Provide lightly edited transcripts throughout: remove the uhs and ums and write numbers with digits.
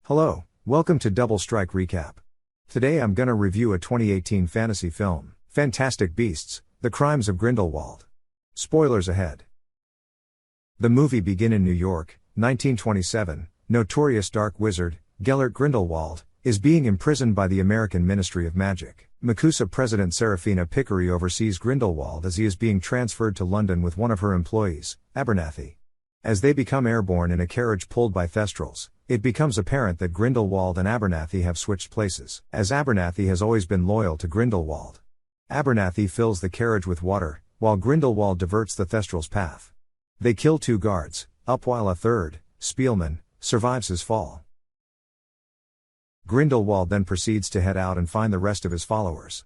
Hello, welcome to Double Strike Recap. Today I'm gonna review a 2018 fantasy film, Fantastic Beasts: The Crimes of Grindelwald. Spoilers ahead. The movie begins in New York, 1927. Notorious dark wizard, Gellert Grindelwald, is being imprisoned by the American Ministry of Magic. MACUSA President Serafina Pickery oversees Grindelwald as he is being transferred to London with one of her employees, Abernathy. As they become airborne in a carriage pulled by Thestrals, it becomes apparent that Grindelwald and Abernathy have switched places, as Abernathy has always been loyal to Grindelwald. Abernathy fills the carriage with water, while Grindelwald diverts the Thestrals' path. They kill two guards, while a third, Spielman, survives his fall. Grindelwald then proceeds to head out and find the rest of his followers.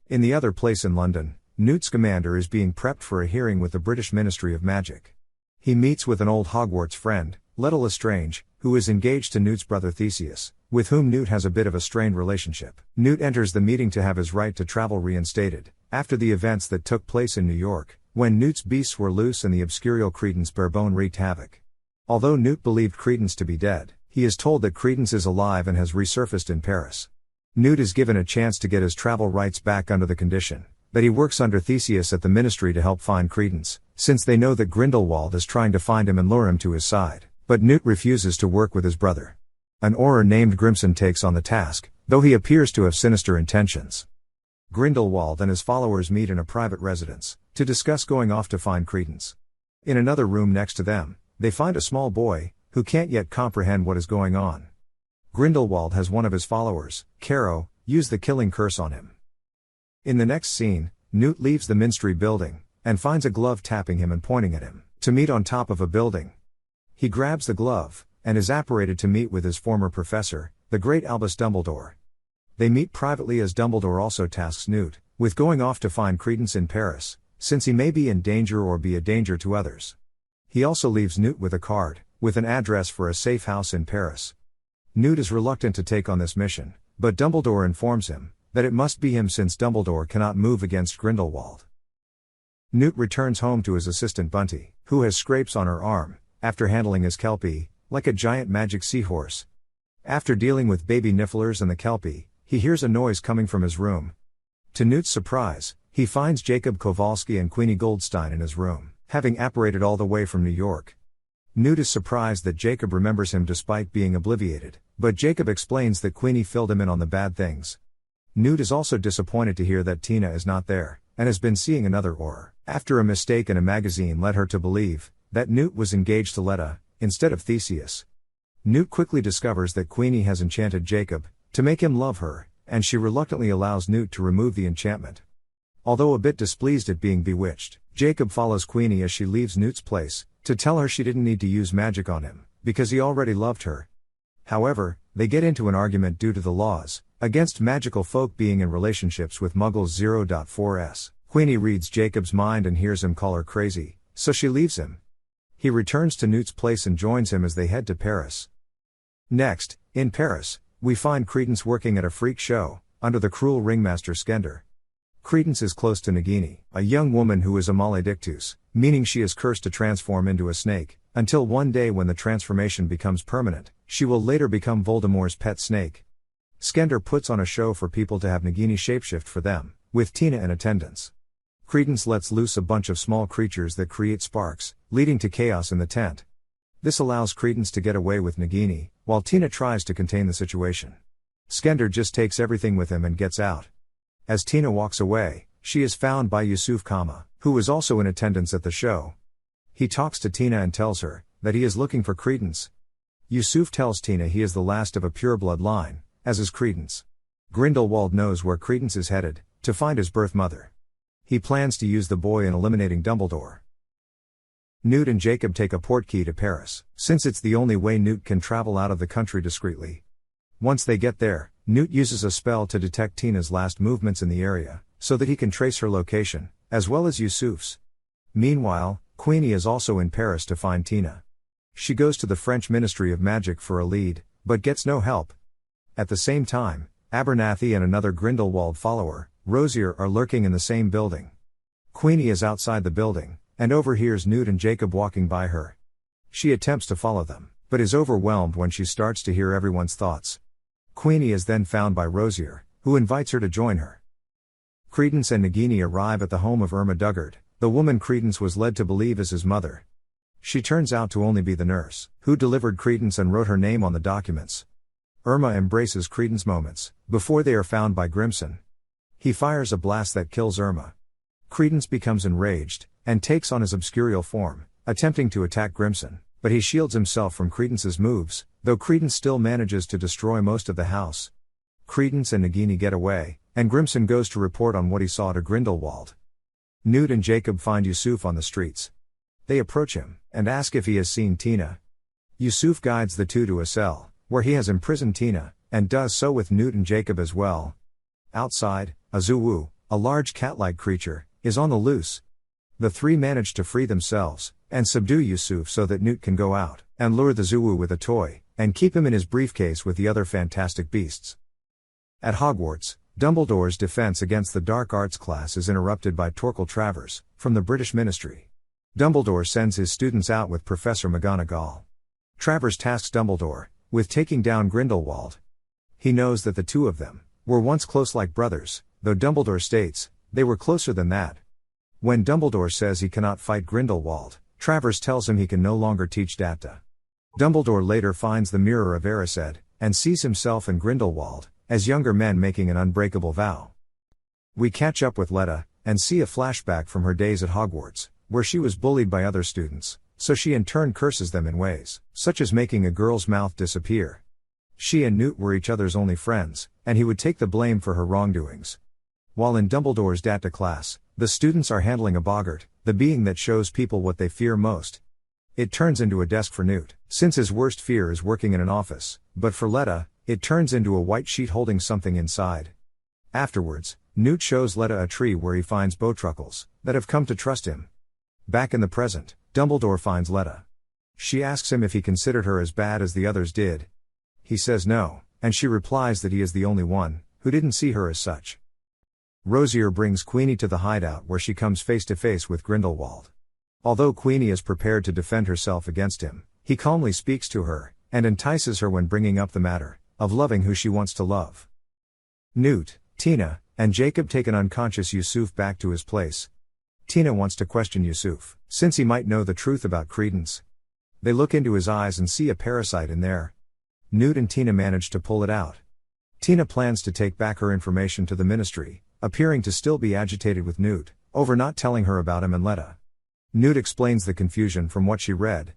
In the other place in London, Newt Scamander is being prepped for a hearing with the British Ministry of Magic. He meets with an old Hogwarts friend, Lettle Lestrange, who is engaged to Newt's brother Theseus, with whom Newt has a bit of a strained relationship. Newt enters the meeting to have his right to travel reinstated, after the events that took place in New York, when Newt's beasts were loose and the obscurial Credence Barebone wreaked havoc. Although Newt believed Credence to be dead, he is told that Credence is alive and has resurfaced in Paris. Newt is given a chance to get his travel rights back under the condition that he works under Theseus at the ministry to help find Credence, since they know that Grindelwald is trying to find him and lure him to his side. But Newt refuses to work with his brother. An Auror named Grimson takes on the task, though he appears to have sinister intentions. Grindelwald and his followers meet in a private residence, to discuss going off to find Credence. In another room next to them, they find a small boy, who can't yet comprehend what is going on. Grindelwald has one of his followers, Caro, use the killing curse on him. In the next scene, Newt leaves the Ministry building, and finds a glove tapping him and pointing at him, to meet on top of a building. He grabs the glove, and is apparated to meet with his former professor, the great Albus Dumbledore. They meet privately as Dumbledore also tasks Newt with going off to find Credence in Paris, since he may be in danger or be a danger to others. He also leaves Newt with a card, with an address for a safe house in Paris. Newt is reluctant to take on this mission, but Dumbledore informs him that it must be him since Dumbledore cannot move against Grindelwald. Newt returns home to his assistant Bunty, who has scrapes on her arm, after handling his Kelpie, like a giant magic seahorse. After dealing with baby Nifflers and the Kelpie, he hears a noise coming from his room. To Newt's surprise, he finds Jacob Kowalski and Queenie Goldstein in his room, having apparated all the way from New York. Newt is surprised that Jacob remembers him despite being obliviated, but Jacob explains that Queenie filled him in on the bad things. Newt is also disappointed to hear that Tina is not there, and has been seeing another Auror, after a mistake in a magazine led her to believe that Newt was engaged to Letta, instead of Theseus. Newt quickly discovers that Queenie has enchanted Jacob, to make him love her, and she reluctantly allows Newt to remove the enchantment. Although a bit displeased at being bewitched, Jacob follows Queenie as she leaves Newt's place, to tell her she didn't need to use magic on him, because he already loved her. However, they get into an argument due to the laws against magical folk being in relationships with Muggles 0.4s. Queenie reads Jacob's mind and hears him call her crazy, so she leaves him. He returns to Newt's place and joins him as they head to Paris. Next, in Paris, we find Credence working at a freak show, under the cruel ringmaster Scamander. Credence is close to Nagini, a young woman who is a maledictus, meaning she is cursed to transform into a snake, until one day when the transformation becomes permanent, she will later become Voldemort's pet snake. Scamander puts on a show for people to have Nagini shapeshift for them, with Tina in attendance. Credence lets loose a bunch of small creatures that create sparks, leading to chaos in the tent. This allows Credence to get away with Nagini, while Tina tries to contain the situation. Scamander just takes everything with him and gets out. As Tina walks away, she is found by Yusuf Kama, who is also in attendance at the show. He talks to Tina and tells her that he is looking for Credence. Yusuf tells Tina he is the last of a pureblood line, as is Credence. Grindelwald knows where Credence is headed, to find his birth mother. He plans to use the boy in eliminating Dumbledore. Newt and Jacob take a portkey to Paris, since it's the only way Newt can travel out of the country discreetly. Once they get there, Newt uses a spell to detect Tina's last movements in the area, so that he can trace her location, as well as Yusuf's. Meanwhile, Queenie is also in Paris to find Tina. She goes to the French Ministry of Magic for a lead, but gets no help. At the same time, Abernathy and another Grindelwald follower, Rosier, are lurking in the same building. Queenie is outside the building, and overhears Newt and Jacob walking by her. She attempts to follow them, but is overwhelmed when she starts to hear everyone's thoughts. Queenie is then found by Rosier, who invites her to join her. Credence and Nagini arrive at the home of Irma Duggart, the woman Credence was led to believe is his mother. She turns out to only be the nurse, who delivered Credence and wrote her name on the documents. Irma embraces Credence moments, before they are found by Grimson. He fires a blast that kills Irma. Credence becomes enraged, and takes on his obscurial form, attempting to attack Grimson, but he shields himself from Credence's moves, though Credence still manages to destroy most of the house. Credence and Nagini get away, and Grimson goes to report on what he saw to Grindelwald. Newt and Jacob find Yusuf on the streets. They approach him, and ask if he has seen Tina. Yusuf guides the two to a cell, where he has imprisoned Tina, and does so with Newt and Jacob as well. Outside, a Zuwu, a large cat-like creature, is on the loose. The three manage to free themselves, and subdue Yusuf so that Newt can go out, and lure the Zuwu with a toy, and keep him in his briefcase with the other fantastic beasts. At Hogwarts, Dumbledore's defense against the dark arts class is interrupted by Torquil Travers, from the British Ministry. Dumbledore sends his students out with Professor McGonagall. Travers tasks Dumbledore with taking down Grindelwald. He knows that the two of them were once close like brothers, though Dumbledore states they were closer than that. When Dumbledore says he cannot fight Grindelwald, Travers tells him he can no longer teach Dapta. Dumbledore later finds the Mirror of Erised, and sees himself and Grindelwald as younger men making an unbreakable vow. We catch up with Letta, and see a flashback from her days at Hogwarts, where she was bullied by other students, so she in turn curses them in ways, such as making a girl's mouth disappear. She and Newt were each other's only friends, and he would take the blame for her wrongdoings. While in Dumbledore's Dapta class, the students are handling a boggart, the being that shows people what they fear most. It turns into a desk for Newt, since his worst fear is working in an office, but for Letta, it turns into a white sheet holding something inside. Afterwards, Newt shows Letta a tree where he finds bowtruckles that have come to trust him. Back in the present, Dumbledore finds Letta. She asks him if he considered her as bad as the others did. He says no, and she replies that he is the only one who didn't see her as such. Rosier brings Queenie to the hideout where she comes face to face with Grindelwald. Although Queenie is prepared to defend herself against him, he calmly speaks to her, and entices her when bringing up the matter of loving who she wants to love. Newt, Tina, and Jacob take an unconscious Yusuf back to his place. Tina wants to question Yusuf, since he might know the truth about Credence. They look into his eyes and see a parasite in there. Newt and Tina manage to pull it out. Tina plans to take back her information to the Ministry, appearing to still be agitated with Newt over not telling her about him and Letta. Newt explains the confusion from what she read.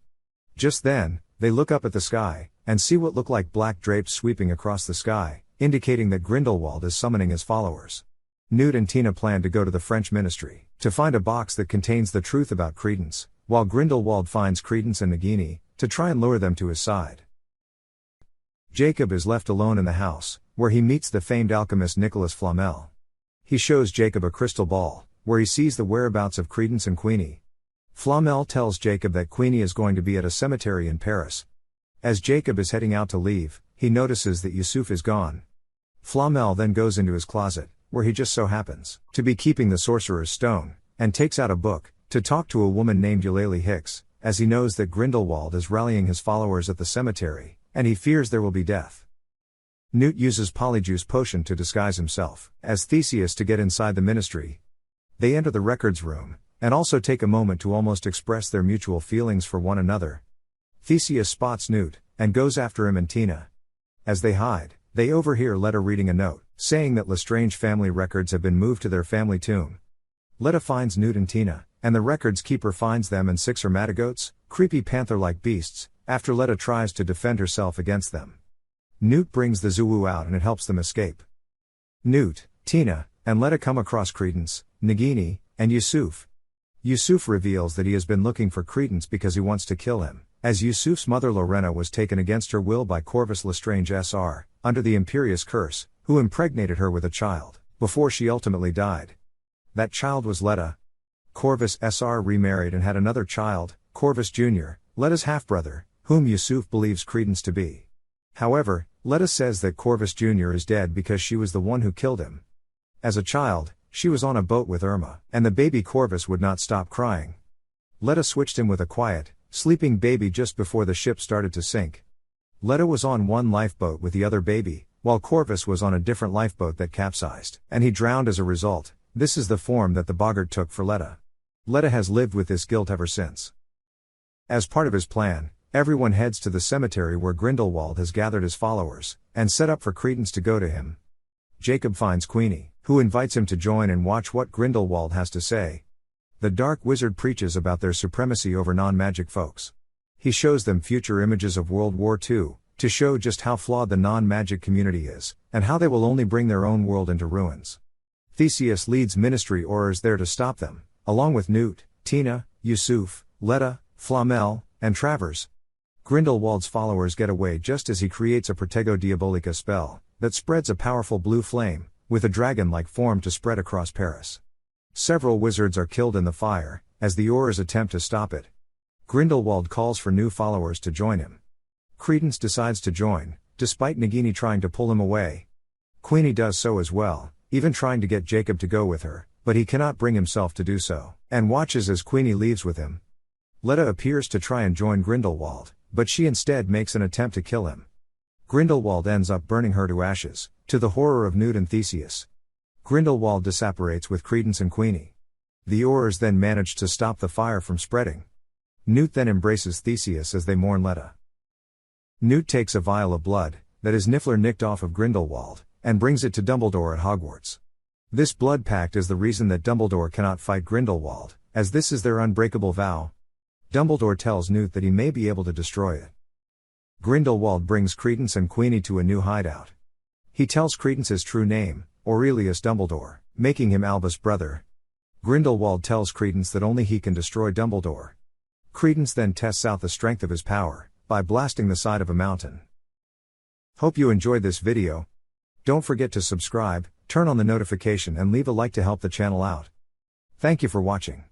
Just then, they look up at the sky, and see what look like black drapes sweeping across the sky, indicating that Grindelwald is summoning his followers. Newt and Tina plan to go to the French Ministry, to find a box that contains the truth about Credence, while Grindelwald finds Credence and Nagini, to try and lure them to his side. Jacob is left alone in the house, where he meets the famed alchemist Nicholas Flamel. He shows Jacob a crystal ball, where he sees the whereabouts of Credence and Queenie. Flamel tells Jacob that Queenie is going to be at a cemetery in Paris. As Jacob is heading out to leave, he notices that Yusuf is gone. Flamel then goes into his closet, where he just so happens to be keeping the Sorcerer's Stone, and takes out a book, to talk to a woman named Eulalie Hicks, as he knows that Grindelwald is rallying his followers at the cemetery, and he fears there will be death. Newt uses Polyjuice Potion to disguise himself as Theseus to get inside the Ministry. They enter the records room, and also take a moment to almost express their mutual feelings for one another. Theseus spots Newt, and goes after him and Tina. As they hide, they overhear Letta reading a note, saying that Lestrange family records have been moved to their family tomb. Letta finds Newt and Tina, and the records keeper finds them and 6 hermatagotes, creepy panther-like beasts, after Letta tries to defend herself against them. Newt brings the Zuwu out and it helps them escape. Newt, Tina, and Letta come across Credence, Nagini, and Yusuf. Yusuf reveals that he has been looking for Credence because he wants to kill him, as Yusuf's mother Lorena was taken against her will by Corvus Lestrange Sr., under the Imperious Curse, who impregnated her with a child, before she ultimately died. That child was Letta. Corvus Sr. remarried and had another child, Corvus Jr., Letta's half-brother, whom Yusuf believes Credence to be. However, Letta says that Corvus Jr. is dead because she was the one who killed him. As a child, she was on a boat with Irma, and the baby Corvus would not stop crying. Letta switched him with a quiet, sleeping baby just before the ship started to sink. Letta was on one lifeboat with the other baby, while Corvus was on a different lifeboat that capsized, and he drowned as a result. This is the form that the boggart took for Letta. Letta has lived with this guilt ever since. As part of his plan, everyone heads to the cemetery where Grindelwald has gathered his followers, and set up for Credence to go to him. Jacob finds Queenie, who invites him to join and watch what Grindelwald has to say. The Dark Wizard preaches about their supremacy over non-magic folks. He shows them future images of World War II, to show just how flawed the non-magic community is, and how they will only bring their own world into ruins. Theseus leads Ministry Aurors there to stop them, along with Newt, Tina, Yusuf, Letta, Flamel, and Travers. Grindelwald's followers get away just as he creates a Protego Diabolica spell, that spreads a powerful blue flame, with a dragon-like form to spread across Paris. Several wizards are killed in the fire, as the Aurors attempt to stop it. Grindelwald calls for new followers to join him. Credence decides to join, despite Nagini trying to pull him away. Queenie does so as well, even trying to get Jacob to go with her, but he cannot bring himself to do so, and watches as Queenie leaves with him. Letta appears to try and join Grindelwald, but she instead makes an attempt to kill him. Grindelwald ends up burning her to ashes, to the horror of Newt and Theseus. Grindelwald disapparates with Credence and Queenie. The Aurors then manage to stop the fire from spreading. Newt then embraces Theseus as they mourn Letta. Newt takes a vial of blood, that is Niffler nicked off of Grindelwald, and brings it to Dumbledore at Hogwarts. This blood pact is the reason that Dumbledore cannot fight Grindelwald, as this is their unbreakable vow. Dumbledore tells Newt that he may be able to destroy it. Grindelwald brings Credence and Queenie to a new hideout. He tells Credence his true name, Aurelius Dumbledore, making him Albus' brother. Grindelwald tells Credence that only he can destroy Dumbledore. Credence then tests out the strength of his power, by blasting the side of a mountain. Hope you enjoyed this video. Don't forget to subscribe, turn on the notification and leave a like to help the channel out. Thank you for watching.